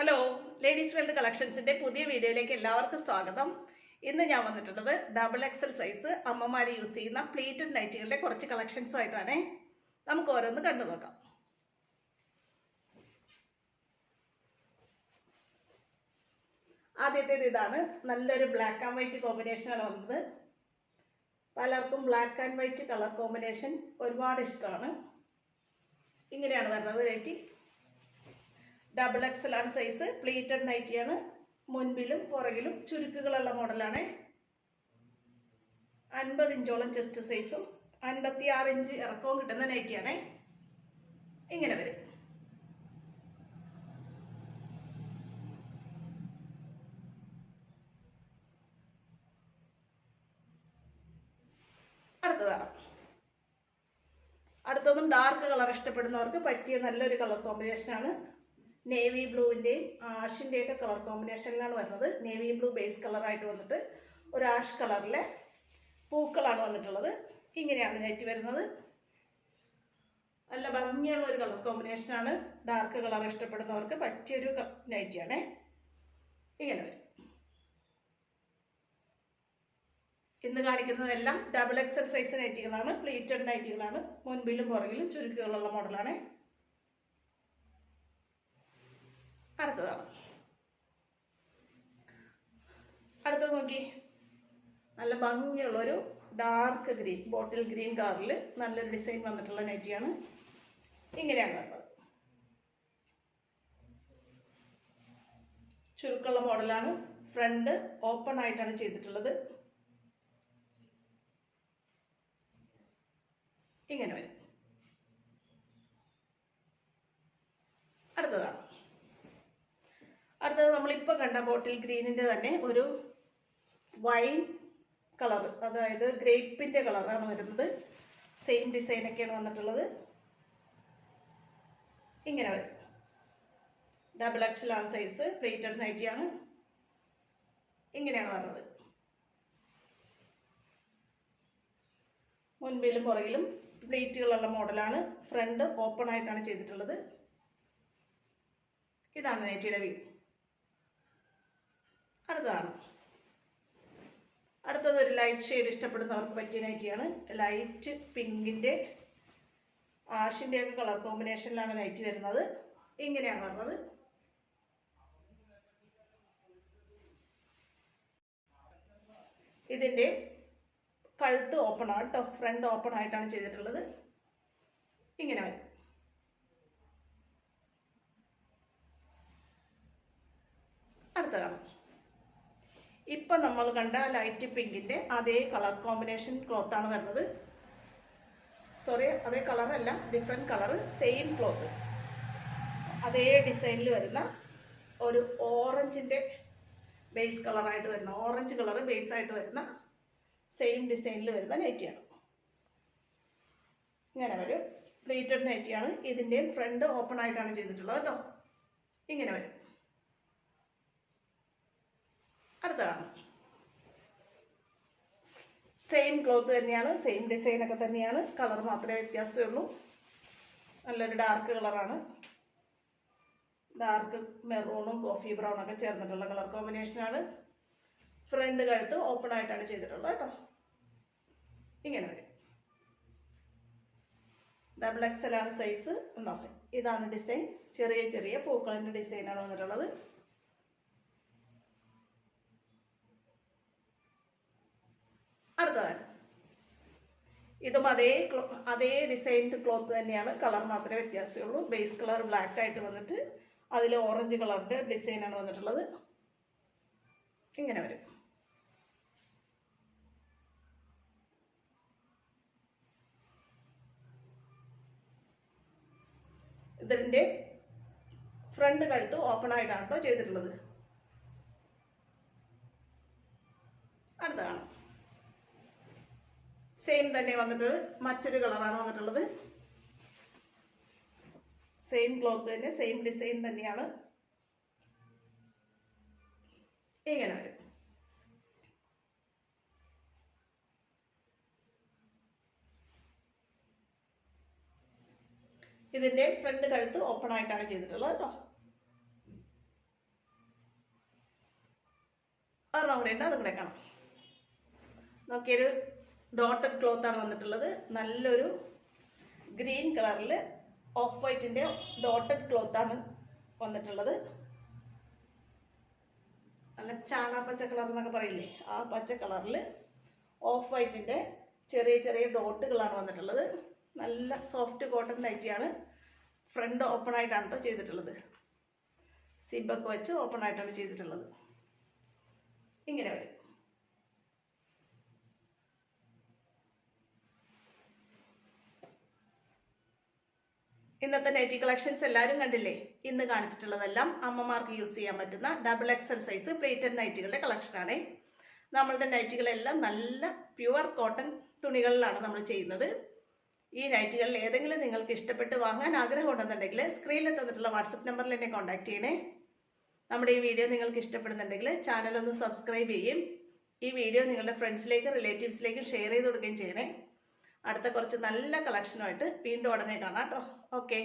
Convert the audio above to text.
Hello, ladies world കളക്ഷൻസിന്റെ പുതിയ വീഡിയോയിലേക്ക് എല്ലാവർക്കും സ്വാഗതം. ഇന്ന് ഞാൻ വന്നിട്ടുള്ളത് XXL സൈസ് അമ്മമാർ യൂസ് ചെയ്യുന്ന പ്ലീറ്റഡ് നൈറ്റികളുടെ കുറച്ച് കളക്ഷൻസുമായിട്ടാണ്. നമുക്ക് ഓരോന്ന് കണ്ടു നോക്കാം. ആദ്യത്തേത് ഇതാണ്. നല്ലൊരു ബ്ലാക്ക് ആൻഡ് വൈറ്റ് കോമ്പിനേഷനാണ് വന്നത്. പലർക്കും black and white colour combination ഒരുപാട് ഇഷ്ടമാണ്. ഇങ്ങനെയാണ് വരുന്നത് നൈറ്റി. XXL ആണ് സൈസ്. പ്ലീറ്റഡ് നൈറ്റിയാണ്. മുൻപിലും പുറകിലും ചുരുക്കുകളുള്ള മോഡലാണ്. 50 ഇഞ്ചോളം ചെസ്റ്റ് സൈസും 56 ഇഞ്ച് ഇറക്കവും കിട്ടുന്ന നൈറ്റിയാണ്. ഇങ്ങനെ വരും. അടുത്തതാണ്. അടുത്തതും ഡാർക്ക് കളർ ഇഷ്ടപ്പെടുന്നവർക്ക് പറ്റിയ നല്ലൊരു കളർ കോമ്പിനേഷനാണ്. നേവി ബ്ലൂവിൻ്റെയും ആഷിൻ്റെയൊക്കെ കളർ കോമ്പിനേഷനിലാണ് വരുന്നത്. നേവി ബ്ലൂ ബേസ് കളറായിട്ട് വന്നിട്ട് ഒരു ആഷ് കളറിലെ പൂക്കളാണ് വന്നിട്ടുള്ളത്. ഇങ്ങനെയാണ് നൈറ്റി വരുന്നത്. നല്ല ഭംഗിയുള്ള ഒരു കളർ കോമ്പിനേഷനാണ്. ഡാർക്ക് കളർ ഇഷ്ടപ്പെടുന്നവർക്ക് പറ്റിയൊരു നൈറ്റിയാണ്. ഇങ്ങനെ വരും. ഇന്ന് കാണിക്കുന്നതെല്ലാം XXL സൈസ് നൈറ്റികളാണ്. പ്ലീറ്റഡ് നൈറ്റികളാണ്. മുൻപിലും പുറകിലും ചുരുക്കുകളുള്ള മോഡലാണ്. അടുത്തതാണ്. അടുത്തത് നോക്കി. നല്ല ഭംഗിയുള്ളൊരു ഡാർക്ക് ഗ്രീൻ, ബോട്ടിൽ ഗ്രീൻ കളറിൽ നല്ലൊരു ഡിസൈൻ വന്നിട്ടുള്ള നൈറ്റിയാണ്. ഇങ്ങനെയാണ് വരുന്നത്. ചുരുക്കുള്ള മോഡലാണ്. ഫ്രണ്ട് ഓപ്പൺ ആയിട്ടാണ് ചെയ്തിട്ടുള്ളത്. ഇങ്ങനെ വരും. അടുത്തതാണ്. അടുത്തത് നമ്മളിപ്പോൾ കണ്ട ബോട്ടിൽ ഗ്രീനിൻ്റെ തന്നെ ഒരു വൈൻ കളർ, അതായത് ഗ്രേപ്പിൻ്റെ കളറാണ് വരുന്നത്. സെയിം ഡിസൈനൊക്കെയാണ് വന്നിട്ടുള്ളത്. ഇങ്ങനെ വരും. XXL ആണ് സൈസ്. പ്ലീറ്റഡ് നൈറ്റിയാണ്. ഇങ്ങനെയാണ് വരുന്നത്. മുൻപിലും പുറകിലും പ്ലീറ്റുകളുള്ള മോഡലാണ്. ഫ്രണ്ട് ഓപ്പൺ ആയിട്ടാണ് ചെയ്തിട്ടുള്ളത്. ഇതാണ് നൈറ്റിയുടെ വ്യൂ. അടുത്തതാണ്. അടുത്തത് ഒരു ലൈറ്റ് ഷെയ്ഡ് ഇഷ്ടപ്പെടുന്നവർക്ക് പറ്റിയ നൈറ്റിയാണ്. ലൈറ്റ് പിങ്കിൻ്റെ ആഷിൻ്റെ ഒക്കെ കളർ കോമ്പിനേഷനിലാണ് നൈറ്റി വരുന്നത്. ഇങ്ങനെയാണ് വരുന്നത്. ഇതിൻ്റെ കഴുത്ത് ഓപ്പൺ ആണ് കേട്ടോ. ഫ്രണ്ട് ഓപ്പൺ ആയിട്ടാണ് ചെയ്തിട്ടുള്ളത്. ഇങ്ങനെ വരും. അടുത്തതാണ്. ഇപ്പം നമ്മൾ കണ്ട ലൈറ്റ് പിങ്കിൻ്റെ അതേ കളർ കോമ്പിനേഷൻ ക്ലോത്താണ് വരുന്നത്. സോറി, അതേ കളറല്ല, ഡിഫറെൻറ്റ് കളറ്, സെയിം ക്ലോത്ത്. അതേ ഡിസൈനിൽ വരുന്ന ഒരു ഓറഞ്ചിൻ്റെ ബേസ് കളറായിട്ട് വരുന്ന, ഓറഞ്ച് കളർ ബേസ് ആയിട്ട് വരുന്ന സെയിം ഡിസൈനിൽ വരുന്ന നൈറ്റിയാണ്. ഇങ്ങനെ വരും. പ്ലീറ്റഡ് നൈറ്റിയാണ്. ഇതിൻ്റെയും ഫ്രണ്ട് ഓപ്പൺ ആയിട്ടാണ് ചെയ്തിട്ടുള്ളത് കേട്ടോ. ഇങ്ങനെ വരും. അടുത്തതാണ്. സെയിം ക്ലോത്ത് തന്നെയാണ്. സെയിം ഡിസൈനൊക്കെ തന്നെയാണ്. കളർ മാത്രമേ വ്യത്യാസമേ ഉള്ളൂ. നല്ലൊരു ഡാർക്ക് കളറാണ്. ഡാർക്ക് മെറൂണും കോഫി ബ്രൗണൊക്കെ ചേർന്നിട്ടുള്ള കളർ കോമ്പിനേഷനാണ്. ഫ്രണ്ട് കഴുത്ത് ഓപ്പൺ ആയിട്ടാണ് ചെയ്തിട്ടുള്ളത് കേട്ടോ. ഇങ്ങനെ വരും. XXL ആണ് സൈസ്. ഉണ്ടാവും. ഇതാണ് ഡിസൈൻ. ചെറിയ ചെറിയ പൂക്കളിൻ്റെ ഡിസൈനാണ് വന്നിട്ടുള്ളത്. അടുത്തതാണ്. ഇതും അതേ ഡിസൈൻഡ് ക്ലോത്ത് തന്നെയാണ്. കളർ മാത്രമേ വ്യത്യാസമുള്ളൂ. ബേസ് കളർ ബ്ലാക്ക് ആയിട്ട് വന്നിട്ട് അതിൽ ഓറഞ്ച് കളറിൻ്റെ ഡിസൈനാണ് വന്നിട്ടുള്ളത്. ഇങ്ങനെ വരും. ഇതിൻ്റെ ഫ്രണ്ട് കഴുത്ത് ഓപ്പൺ ആയിട്ടാണ് കേട്ടോ ചെയ്തിട്ടുള്ളത്. അടുത്തതാണ്. സെയിം തന്നെ വന്നിട്ട് മറ്റൊരു കളറാണ് വന്നിട്ടുള്ളത്. സെയിം ക്ലോത്ത് തന്നെ, സെയിം ഡിസൈൻ തന്നെയാണ്. ഇങ്ങനെ വരും. ഇതിൻ്റെ ഫ്രണ്ട് കഴുത്ത് ഓപ്പൺ ആയിട്ടാണ് ചെയ്തിട്ടുള്ളത് കേട്ടോ. ഒരെണ്ണം കൂടെ ഉണ്ട്, അതും കൂടെ കാണാം. നോക്കിയൊരു ഡോട്ടഡ് ക്ലോത്താണ് വന്നിട്ടുള്ളത്. നല്ലൊരു ഗ്രീൻ കളറിൽ ഓഫ് വൈറ്റിൻ്റെ ഡോട്ടഡ് ക്ലോത്താണ് വന്നിട്ടുള്ളത്. നല്ല ചാണാപ്പച്ച കളർ എന്നൊക്കെ പറയില്ലേ, ആ പച്ച കളറിൽ ഓഫ് വൈറ്റിൻ്റെ ചെറിയ ചെറിയ ഡോട്ടുകളാണ് വന്നിട്ടുള്ളത്. നല്ല സോഫ്റ്റ് കോട്ടൺ നൈറ്റിയാണ്. ഫ്രണ്ട് ഓപ്പൺ ആയിട്ടാണ് കേട്ടോ ചെയ്തിട്ടുള്ളത്. സിബൊക്കെ വെച്ച് ഓപ്പൺ ആയിട്ടാണ് ചെയ്തിട്ടുള്ളത്. ഇങ്ങനെ വരും. ഇന്നത്തെ നൈറ്റി കളക്ഷൻസ് എല്ലാവരും കണ്ടില്ലേ? ഇന്ന് കാണിച്ചിട്ടുള്ളതെല്ലാം അമ്മമാർക്ക് യൂസ് ചെയ്യാൻ പറ്റുന്ന XXL സൈസ് പ്ലേറ്റഡ് നൈറ്റികളുടെ കളക്ഷനാണ്. നമ്മളുടെ നൈറ്റികളെല്ലാം നല്ല പ്യുവർ കോട്ടൺ തുണികളിലാണ് നമ്മൾ ചെയ്യുന്നത്. ഈ നൈറ്റികളിൽ ഏതെങ്കിലും നിങ്ങൾക്ക് ഇഷ്ടപ്പെട്ട് വാങ്ങാൻ ആഗ്രഹമുണ്ടെന്നുണ്ടെങ്കിൽ സ്ക്രീനിൽ തന്നിട്ടുള്ള വാട്സപ്പ് നമ്പറിൽ എന്നെ കോൺടാക്ട് ചെയ്യണേ. നമ്മുടെ ഈ വീഡിയോ നിങ്ങൾക്ക് ഇഷ്ടപ്പെടുന്നുണ്ടെങ്കിൽ ചാനൽ ഒന്ന് സബ്സ്ക്രൈബ് ചെയ്യും. ഈ വീഡിയോ നിങ്ങളുടെ ഫ്രണ്ട്സിലേക്കും റിലേറ്റീവ്സിലേക്കും ഷെയർ ചെയ്ത് കൊടുക്കുകയും ചെയ്യണേ. അടുത്ത കുറച്ച് നല്ല കളക്ഷനുമായിട്ട് വീണ്ടും ഉടനെ കാണാം കേട്ടോ. ഓക്കെ.